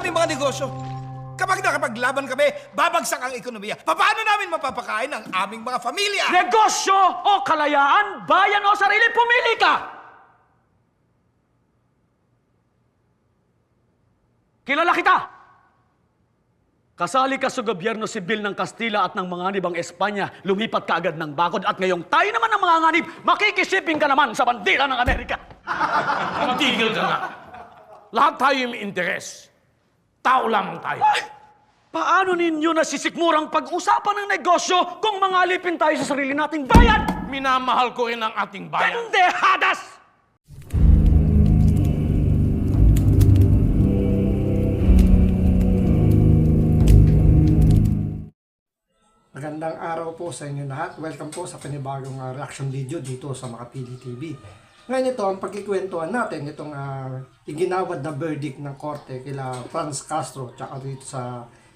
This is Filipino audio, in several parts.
aming mga negosyo. Kapag nakapaglaban kami, babagsak ang ekonomiya. Paano namin mapapakain ang aming mga pamilya? Negosyo o kalayaan, bayan o sarili, pumili ka! Kilala kita! Kasali ka sa gobyerno sibil ng Kastila at ng mga nibang Espanya, lumipat ka agad ng bakod at ngayong tayo naman ng mga nganib, makikisiping ka naman sa bandila ng Amerika. Tigil ka nga. Lahat tayo may interes. Tao lamang tayo. Ay, paano ninyo nasisikmurang pag-usapan ng negosyo kung mangalipin tayo sa sarili nating bayan? Minamahal ko rin ang ating bayan. Pendehadas! Magandang araw po sa inyo lahat. Welcome po sa panibagong reaction video dito sa Makapili TV. Ngayon ito, ang pagkikwentuhan natin, itong iginawad na verdict ng korte kila Franz Castro tsaka dito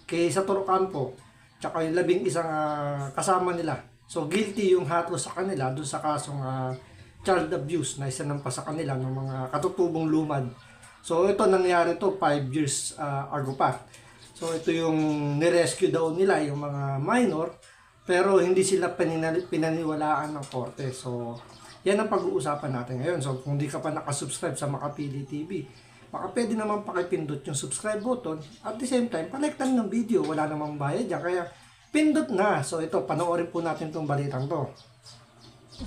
kay Satoru Campo tsaka yung 11 kasama nila. So guilty yung hatlo sa kanila dun sa kasong child abuse na isinampa sa kanila ng mga katutubong lumad. So ito nangyari to 5 years ago pa. So ito yung nirescue daw nila, yung mga minor, pero hindi sila pinaniwalaan ng korte. So yan ang pag-uusapan natin ngayon. So kung di ka pa nakasubscribe sa Makapili TV, baka pwede naman pakipindot yung subscribe button. At the same time, palike lang ng video, wala namang bayad dyan. Kaya pindot na. So ito, panoorin po natin itong balitang to.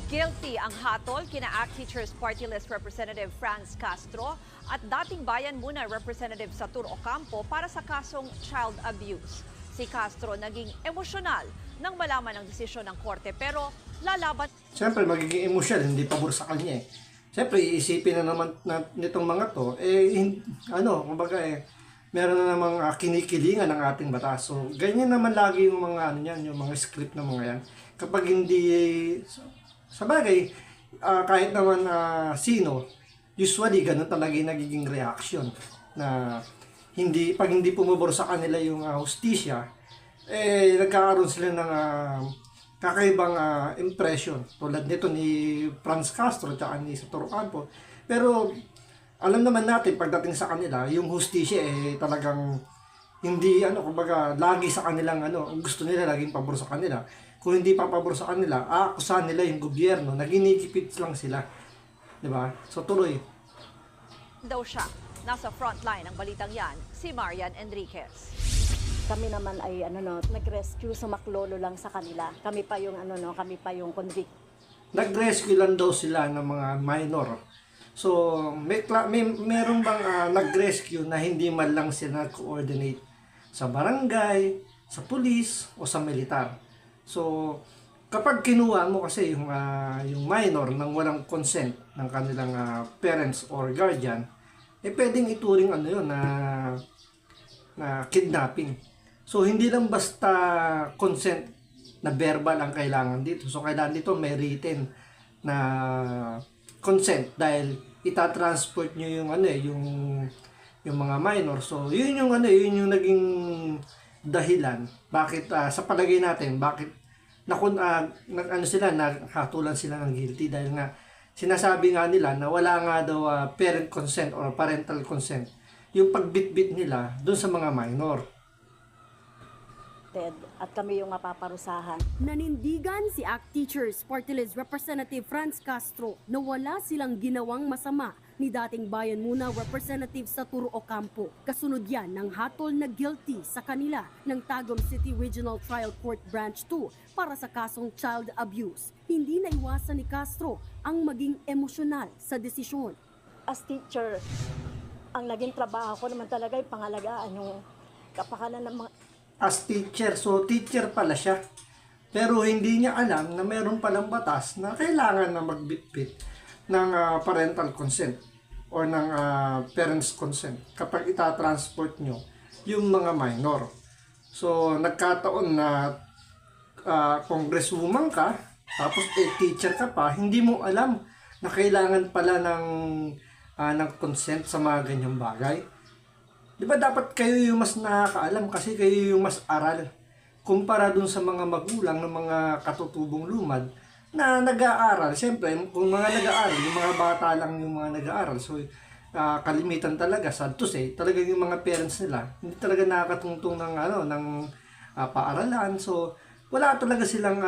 Guilty ang hatol kina ACT Teachers Party List Representative Franz Castro at dating Bayan Muna Representative Satoru Ocampo para sa kasong child abuse. Si Castro naging emosyonal nang malaman ang desisyon ng korte pero lalaban. Siyempre magiging emosyonal, hindi pabor sa kanya eh. Siyempre iisipin na naman nitong mga to, kumbaga meron na namang kinikilingan ng ating batas. So ganyan naman lagi yung mga yung mga script ng mga yan. Kapag hindi sa bagay, kahit naman sino, usually ganun talaga yung nagiging reaction na pag hindi pumabor sa kanila yung hustisya, nagkakaroon sila ng kakaibang impression tulad nito ni Franz Castro at ni Satoru Campo. Pero alam naman natin pagdating sa kanila, yung hustisya talagang hindi kumbaga lagi sa kanilang gusto nila laging pabor sa kanila. Kung hindi pa pabor sa kanila, aakusahan nila yung gobyerno na ginikipit lang sila. 'Di ba? So tuloy. Daw siya. Nasa frontline ng balitang yan, si Marian Enriquez. Kami naman ay nag-rescue, sumaklolo lang sa kanila. Kami pa yung convict. Nag-rescue lang daw sila ng mga minor. So, meron bang nag-rescue na hindi man lang sila coordinate sa barangay, sa pulis o sa militar? So, kapag kinuha mo kasi yung minor nang walang consent ng kanilang parents or guardian, pwedeng ituring na kidnapping. So, hindi lang basta consent na verbal ang kailangan dito. So, kailangan dito may written na consent dahil itatransport nyo yung mga minor. So, yun yung naging dahilan bakit sa palagay natin bakit naghatulan sila ng guilty dahil nga sinasabi nga nila na wala nga daw parent consent or parental consent yung pagbitbit nila doon sa mga minor. At kami yung mapaparusahan. Nanindigan si ACT Teachers Party List Representative Franz Castro na wala silang ginawang masama ni dating Bayan Muna Representative Satoru Ocampo. Kasunod yan ng hatol na guilty sa kanila ng Tagum City Regional Trial Court Branch 2 para sa kasong child abuse. Hindi naiwasan ni Castro ang maging emosyonal sa desisyon. As teacher, ang naging trabaho ko naman talaga ay pangalagaan yung kapakanan ng mga... As teacher, so teacher pala siya. Pero hindi niya alam na meron palang batas na kailangan na magbitbit ng parental consent or ng parents consent kapag itatransport nyo yung mga minor. So nagkataon na congresswoman ka, tapos teacher ka pa, hindi mo alam na kailangan pala ng consent sa mga ganyang bagay. Di ba dapat kayo yung mas nakakaalam kasi kayo yung mas aral kumpara dun sa mga magulang ng mga katutubong lumad na nag-aaral. Siyempre, kung mga nag-aaral, yung mga bata lang yung mga nag-aaral. So, kalimitan talaga, sad to say, talaga yung mga parents nila, hindi talaga nakakatungtong ng, paaralan. So, wala talaga silang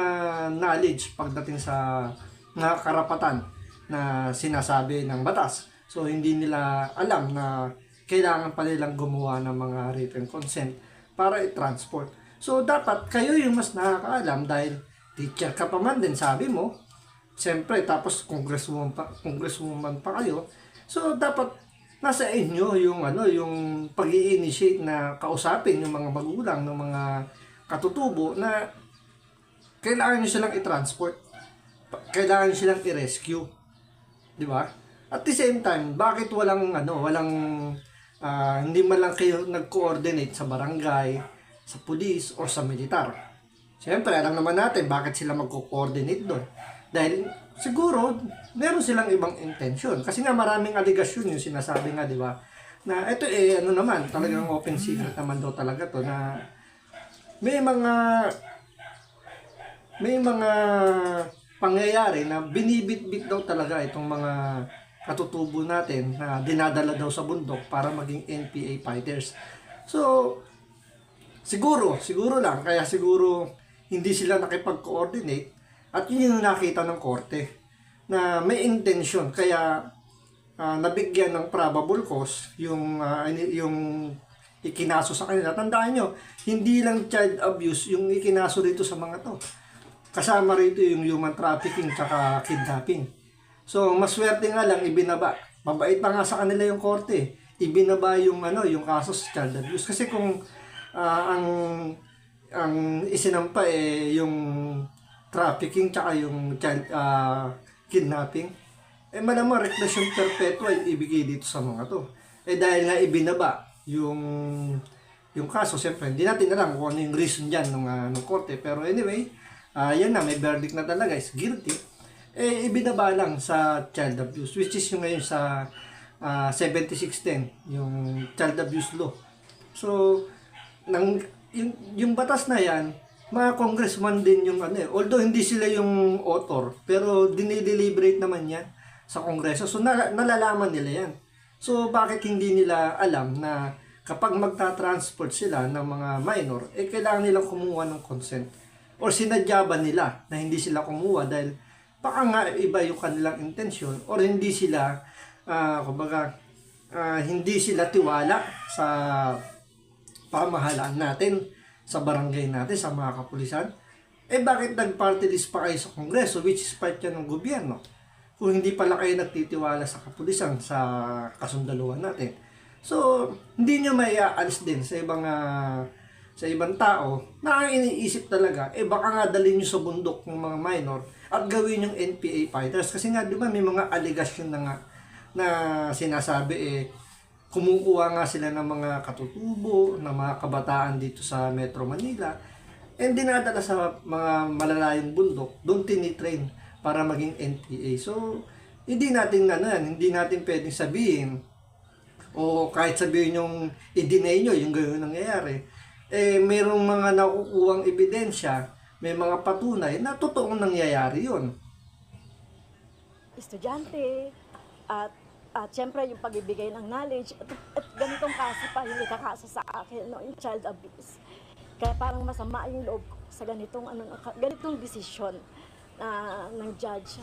knowledge pagdating sa mga karapatan na sinasabi ng batas. So, hindi nila alam na kailangan pa nilang gumawa ng mga written consent para i-transport. So, dapat kayo yung mas nakakaalam dahil teacher ka pa man din, sabi mo. Siyempre, tapos congresswoman pa kayo. So, dapat nasa inyo yung yung pag-i-initiate na kausapin yung mga magulang ng mga katutubo na kailangan nyo silang i-transport. Kailangan nyo silang i-rescue. Di ba? At the same time, bakit hindi man lang kayo nag-coordinate sa barangay, sa police, or sa militar? Siyempre, alam naman natin bakit sila magko-coordinate doon. Dahil siguro, meron silang ibang intention. Kasi nga maraming aligasyon yung sinasabi nga, di ba? Na ito talagang open secret naman daw talaga to na may mga pangyayari na binibit-bit daw talaga itong mga katutubo natin na dinadala daw sa bundok para maging NPA fighters. So, siguro lang, kaya siguro hindi sila nakipag-coordinate at yun yung nakita ng korte na may intention kaya nabigyan ng probable cause yung ikinaso sa kanila. Tandaan nyo, hindi lang child abuse yung ikinaso dito sa mga to. Kasama rito yung human trafficking tsaka kidnapping. So, maswerte nga lang ibinaba. Mabait pa nga sa kanila yung korte. Ibinaba yung kaso sa child abuse. Kasi kung ang isinampa yung trafficking tsaka yung child kidnapping, malamang reclusion perpetua yung ibigay dito sa mga to. Dahil nga ibinaba yung kaso, siyempre hindi natin alam kung ano yung reason dyan ng korte, pero anyway, yan na, may verdict na talaga, is guilty. Ibinaba lang sa child abuse, which is yung ngayon sa 7610, yung child abuse law. So, yung batas na yan, mga congressman din yung although hindi sila yung author, pero dinideliberate naman yan sa kongreso. So, nalalaman nila yan. So, bakit hindi nila alam na kapag magta-transport sila ng mga minor, kailangan nilang kumuha ng consent? Or sinadya ba nila na hindi sila kumuha dahil baka nga iba yung kanilang intention, or hindi sila, hindi sila tiwala sa pamahalaan natin, sa barangay natin, sa mga kapulisan? Bakit nag-party list pa kayo sa kongreso, which is part yan ng gobyerno? Kung hindi pala kayo nagtitiwala sa kapulisan, sa kasundaluhan natin. So, hindi nyo may aalis din sa ibang tao na ang iniisip talaga, baka nga dalhin nyo sa bundok ng mga minor at gawin yung NPA fighters. Kasi nga, di ba, may mga allegation na nga na sinasabi, kumukuha nga sila ng mga katutubo, ng mga kabataan dito sa Metro Manila, and dinadala sa mga malalayong bundok, doon tinitrain para maging NPA. So, hindi natin pwedeng sabihin, o kahit sabihin yung i-deny nyo yung gano'n nangyayari, mayroong mga nakukuhang ebidensya, may mga patunay na totoong nangyayari yun. Estudyante, at syempre yung pagbibigay ng knowledge, at ganitong kaso pa, hindi kakasa sa akin, yung child abuse. Kaya parang masama yung loob ko sa ganitong desisyon ng judge.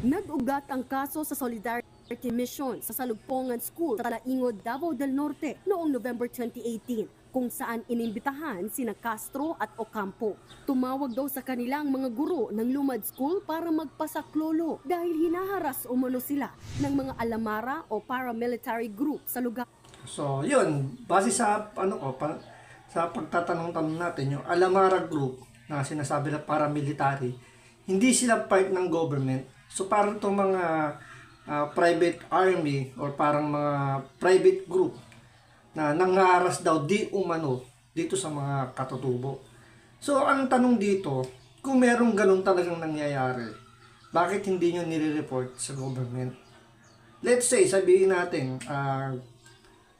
Nag-ugat ang kaso sa Solidarity Mission sa Salugpongan School sa Talaingod, Davao del Norte noong November 2018, kung saan inimbitahan sina Castro at Ocampo. Tumawag daw sa kanilang mga guro ng Lumad School para magpasaklolo dahil hinaharas umano sila ng mga alamara o paramilitary group sa lugar. So, yun, base sa sa pagtatanong-tanong natin, yung alamara group na sinasabi na paramilitary, hindi sila part ng government. So, parang itong mga private army or parang mga private group na nangaras daw di umano dito sa mga katutubo. So, ang tanong dito, kung merong ganun talagang nangyayari, bakit hindi nyo nire-report sa government? Let's say, sabihin natin,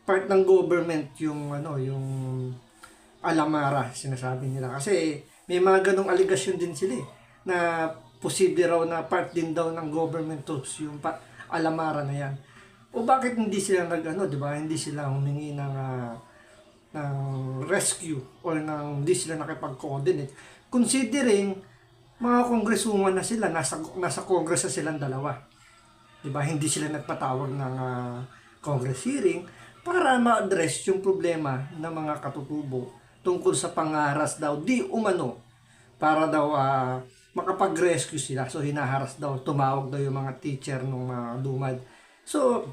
part ng government yung alamara, sinasabi nila. Kasi may mga ganong aligasyon din sila na posible raw na part din daw ng government troops yung alamara na yan. O bakit hindi sila di ba? Hindi sila humingi ng rescue or hindi sila nakipag-coordinate. Considering mga kongresuman na sila, nasa Congress na silang dalawa. Di ba? Hindi sila nagpatawag ng Congress hearing para ma-address yung problema ng mga katutubo tungkol sa pangaras daw di umano para daw makapag-rescue sila. So hinaharas daw, tumawag daw yung mga teacher nung lumad. So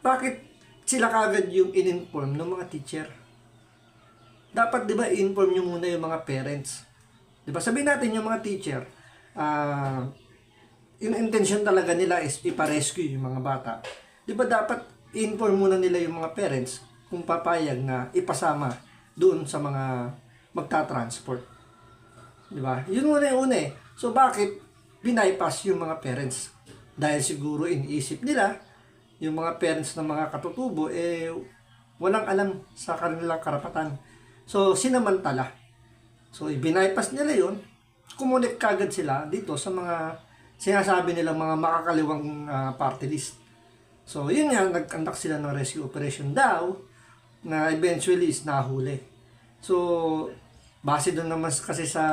bakit sila kagad yung in-inform ng mga teacher? Dapat 'di ba i-inform nyo muna yung mga parents. 'Di ba? Sabihin natin yung mga teacher, yung intention talaga nila is ipa-rescue yung mga bata. 'Di ba dapat i-inform muna nila yung mga parents kung papayag na ipasama doon sa mga magta-transport. 'Di ba? Yun muna yung una eh. So bakit binaypass yung mga parents? Dahil siguro iniisip nila yung mga parents ng mga katutubo walang alam sa kanilang karapatan. So sinamantala. So ibinaypass nila yun. Kumunik kagad sila dito sa mga sinasabi nilang mga makakaliwang party list. So yun nga, nag-conduct sila ng rescue operation daw na eventually is nahuli. So base doon naman kasi sa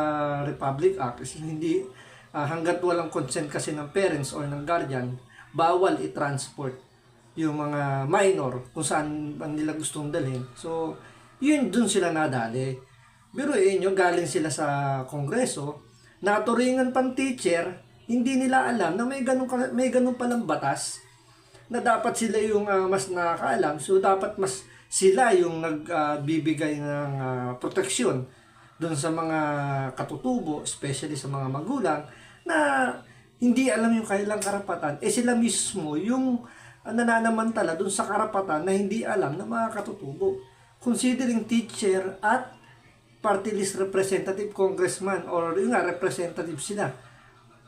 Republic Act is hindi hanggat walang consent kasi ng parents or ng guardian, bawal i-transport yung mga minor kung saan nila gustong dalhin. So yun dun sila nadali. Pero nyo, galing sila sa kongreso, naturingan pang teacher, hindi nila alam na may ganun palang batas na dapat sila yung mas nakakaalam. So dapat mas sila yung nagbibigay ng proteksyon dun sa mga katutubo, especially sa mga magulang, na hindi alam yung kanilang karapatan. Sila mismo yung nananamantala dun sa karapatan na hindi alam ng mga katutubo. Considering teacher at party list representative, congressman, or yung representative sila.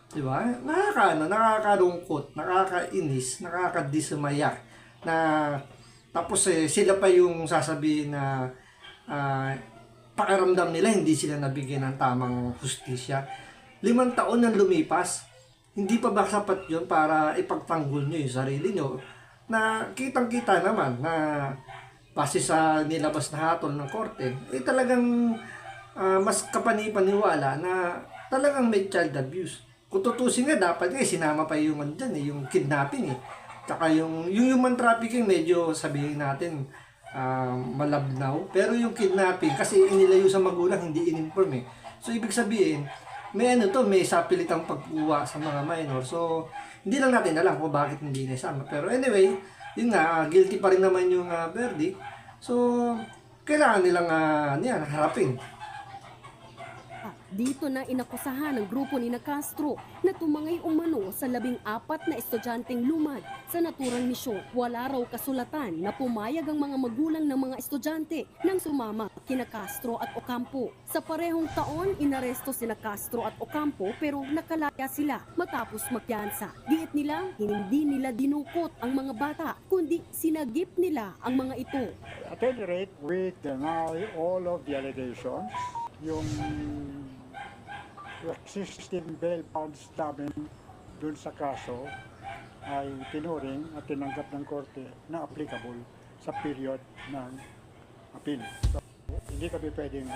Diba? Nakakalungkot, nakakainis, nakakadismaya. Na, tapos sila pa yung sasabihin na pakiramdam nila hindi sila nabigyan ng tamang hustisya. 5 taon nang lumipas, hindi pa ba sapat yun para ipagtanggol nyo yung sarili nyo? Na kitang-kita naman na base sa nilabas na hatol ng korte, talagang mas kapanipaniwala na talagang may child abuse. Kung tutusin nga, dapat sinama pa yung yung kidnapping Tsaka yung human trafficking, medyo sabihin natin, malabnaw. Pero yung kidnapping, kasi inilayo sa magulang, hindi in-inform So, ibig sabihin, may sapilitang pagkuha sa mga minor. So, hindi lang natin alam kung bakit hindi naisama. Pero anyway, yun nga, guilty pa rin naman yung verdict. So, kailangan nilang harapin. Dito na inakusahan ng grupo ni Castro na tumangay umano sa 14 na estudyanteng lumad sa naturang misyon. Wala raw kasulatan na pumayag ang mga magulang ng mga estudyante nang sumama kina Castro at Ocampo. Sa parehong taon, inaresto sina Castro at Ocampo pero nakalaya sila matapos magpiyansa. Giit nila, hindi nila dinukot ang mga bata, kundi sinagip nila ang mga ito. At any rate, we deny all of the allegations. Yung existing bail bonds namin dun sa kaso ay tinuring at tinanggap ng korte na applicable sa period ng appeal. So, hindi kami pwedeng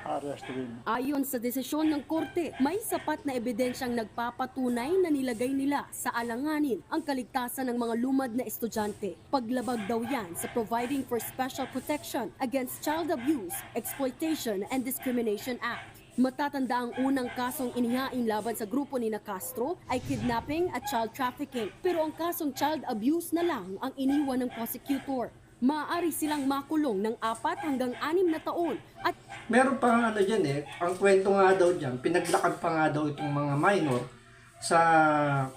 arrestuin. Ayon sa desisyon ng korte, may sapat na ebidensyang nagpapatunay na nilagay nila sa alanganin ang kaligtasan ng mga lumad na estudyante. Paglabag daw yan sa Providing for Special Protection Against Child Abuse, Exploitation and Discrimination Act. Matatanda ang unang kasong inihain laban sa grupo ni Castro ay kidnapping at child trafficking. Pero ang kasong child abuse na lang ang iniwan ng prosecutor. Maaari silang makulong ng 4 hanggang 6 na taon at Meron pa nga dyan ang kwento nga daw dyan, pinaglakad pa nga daw itong mga minor sa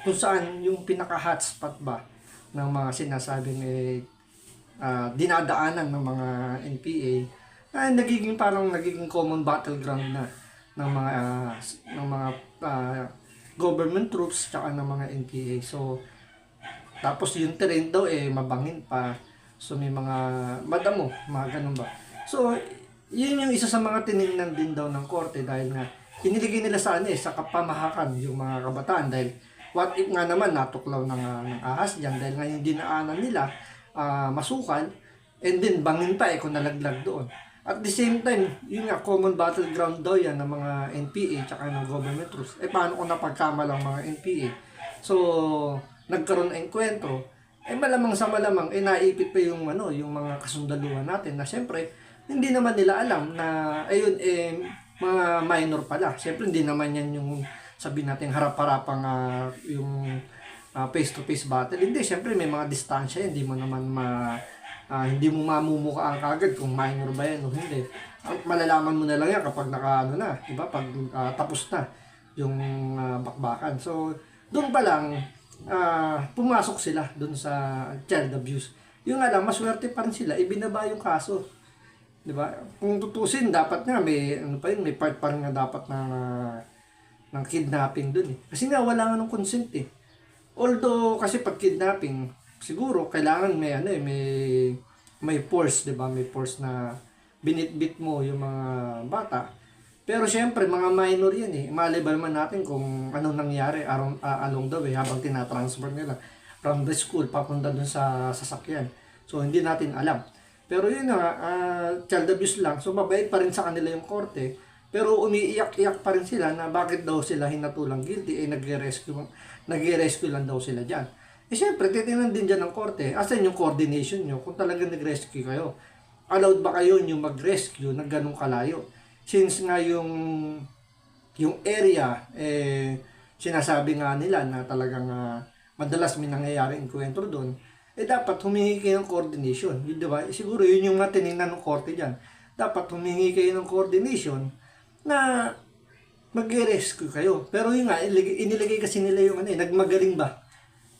kung saan yung pinaka-hotspot ba ng mga sinasabing dinadaanan ng mga NPA nagiging common battleground na ng mga government troops tsaka ng mga NPA. So tapos yung terrain daw mabangin pa. So may mga madamo, mga ganun ba. So yun yung isa sa mga tiningnan din daw ng korte dahil nga iniligay nila sa sa kapamahakan yung mga kabataan dahil what if nga naman natuklaw ng ahas dyan dahil nga yung dinaanan nila masukal, and then bangin pa kung nalaglag doon. At the same time, yun nga, common battleground daw yan ng mga NPA tsaka ng government troops. Paano kung napagkamalang mga NPA? So, nagkaroon ng enkwentro, malamang sa malamang, naipit pa yung, yung mga kasundaluhan natin na syempre, hindi naman nila alam na, ayun, mga minor pala. Syempre, hindi naman yan yung, sabihin natin, harap-harapang yung face-to-face battle. Hindi, syempre, may mga distansya, hindi mo naman hindi mo mamumukhaan kagad kung minor ba yan o hindi. Malalaman mo na lang yan kapag diba? Pag tapos na yung bakbakan. So, doon pa lang, pumasok sila doon sa child abuse. Yung nga lang, maswerte pa rin sila, ibinaba yung kaso. Diba? Kung tutusin, dapat nga, may part pa rin nga dapat ng kidnapping doon. Kasi nga, wala nga ng consent eh. Although, kasi pag kidnapping, siguro kailangan may force, 'di ba? May force na binitbit mo yung mga bata. Pero syempre mga minor 'yan eh. Malay ba naman natin kung anong nangyari along the way habang tinatransfer nila from the school papunta dun sa sasakyan. So hindi natin alam. Pero yun nga, child abuse lang. So mabait pa rin sa kanila yung korte. Pero umiiyak-iyak pa rin sila na bakit daw sila hinatulang guilty, nag-rescue lang daw sila diyan. Siyempre, titingnan din dyan ng korte, asan yung coordination nyo kung talagang nag-rescue kayo. Allowed ba kayo nyo mag-rescue ng ganong kalayo? Since nga yung area, sinasabi nga nila na talagang madalas may nangyayari encounter doon, dapat humingi kayo ng coordination. Yun, diba? Siguro yun yung nga tinignan ng korte dyan. Dapat humingi kayo ng coordination na mag-rescue kayo. Pero yun nga, inilagay kasi nila yung nagmagaling ba?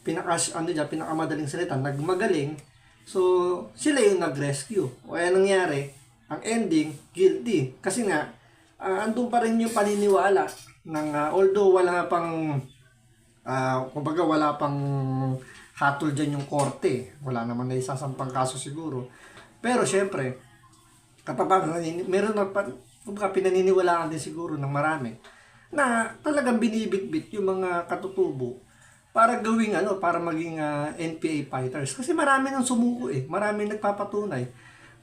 Pinakamadaling salita, nagmagaling. So, sila yung nag-rescue. O kaya nangyari, ang ending, guilty. Kasi nga, andun pa rin yung paniniwala ng, although wala pang, kumbaga wala pang hatol dyan yung korte. Wala naman na isasampang kaso siguro. Pero syempre, kapag meron na pinaniniwalaan din siguro ng marami na talagang binibitbit yung mga katutubo para gawing para maging NPA fighters. Kasi marami nang sumuko Marami nagpapatunay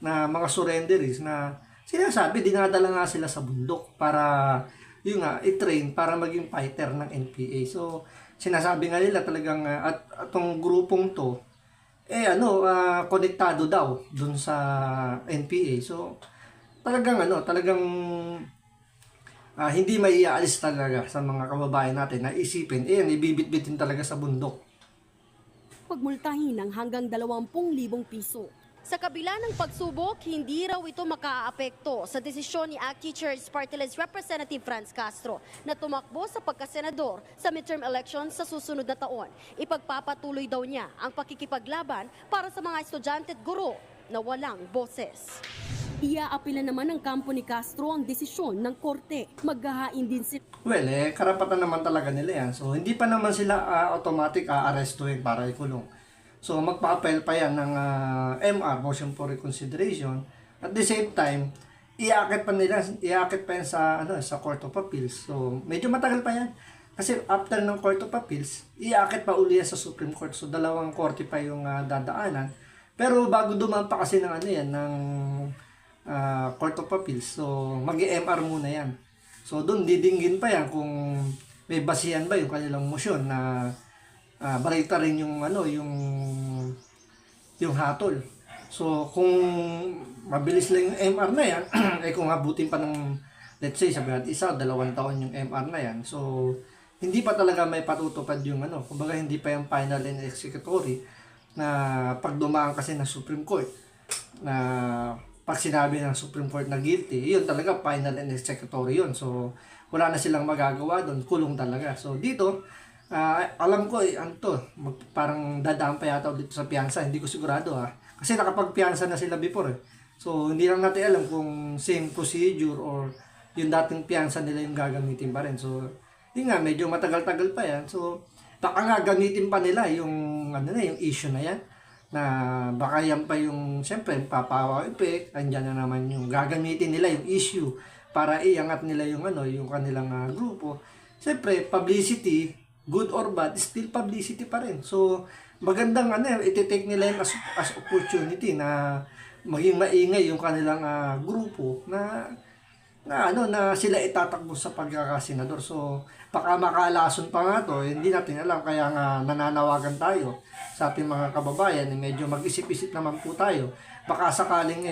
na mga surrenderies na sinasabi, dinadala nga sila sa bundok para yung i-train para maging fighter ng NPA. So, sinasabi nga nila talagang at atong grupong to konektado daw dun sa NPA. So, talagang hindi maiaalis talaga sa mga kababayan natin na isipin, ibibitbitin talaga sa bundok. Pagmultahin ng hanggang 20,000 piso. Sa kabila ng pagsubok, hindi raw ito makaaapekto sa desisyon ni ACT Teachers Party List Representative Franz Castro na tumakbo sa pagkasenador sa midterm elections sa susunod na taon. Ipagpapatuloy daw niya ang pakikipaglaban para sa mga estudyante at guro na walang boses. Iaapila naman ng kampo ni Castro ang desisyon ng korte. Maghahain din sila. Well, karapatan naman talaga nila yan. So, hindi pa naman sila automatic aarestuhin para ikulong. So, magpa-appel pa yan ng MR, Motion for Reconsideration. At the same time, iakit pa yan sa Court of Appeals. So, medyo matagal pa yan. Kasi after ng Court of Appeals, iakit pa uli yan sa Supreme Court. So, dalawang korte pa yung dadaanan. Pero bago dumaan pa kasi ng ng Court of Appeals. So, mag-MR muna yan. So, doon didinggin pa yan kung may basihan ba yung kanilang motion na balita rin yung yung hatol. So, kung mabilis lang yung MR na yan, kung abutin pa ng, let's say, sabi natin 1 o 2 taon yung MR na yan. So, hindi pa talaga may patutupad yung kumbaga hindi pa yung final and executory na pag dumaan kasi ng Supreme Court na pag sinabi ng Supreme Court na guilty, yun talaga final and executory yun. So, wala na silang magagawa doon, kulong talaga. So, dito, alam ko parang dadaan pa yata dito sa piyansa, hindi ko sigurado kasi nakapagpiyansa na sila before So, hindi lang natin alam kung same procedure or yung dating piyansa nila yung gagamitin pa rin. So, yun nga, medyo matagal-tagal pa yan. So, baka nga gamitin pa nila yung yung issue na yan na baka yan pa yung siyempre papawa effect, andyan na naman yung gagamitin nila yung issue para iangat nila yung yung kanilang grupo. Siyempre, publicity good or bad, still publicity pa rin. So, magandang iti-take nila yun as opportunity na maging maingay yung kanilang grupo na sila itatakbo sa pagkakasenador. So, baka makalason pa nga to, hindi natin alam. Kaya nga nananawagan tayo sa ating mga kababayan, medyo mag-isip-isip naman po tayo. Baka sakaling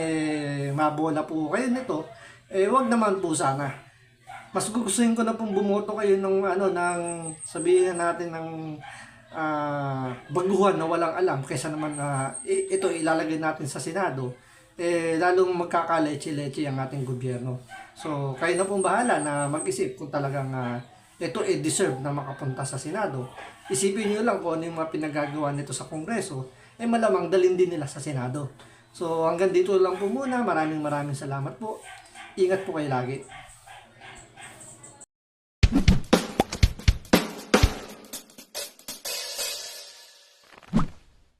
mabola po kayo nito, wag naman po sana. Mas gugustuhin ko na pong bumoto kayo ng sabihin natin ng baguhan na walang alam kaysa naman ito ilalagay natin sa Senado, lalong magkakaleche-leche ang ating gobyerno. So, kayo na pong bahala na mag-isip kung talagang ito deserve na makapunta sa Senado. Isipin nyo lang kung ano yung mga pinagagawa nito sa Kongreso, malamang dalhin din nila sa Senado. So, hanggang dito lang po muna. Maraming salamat po. Ingat po kayo lagi.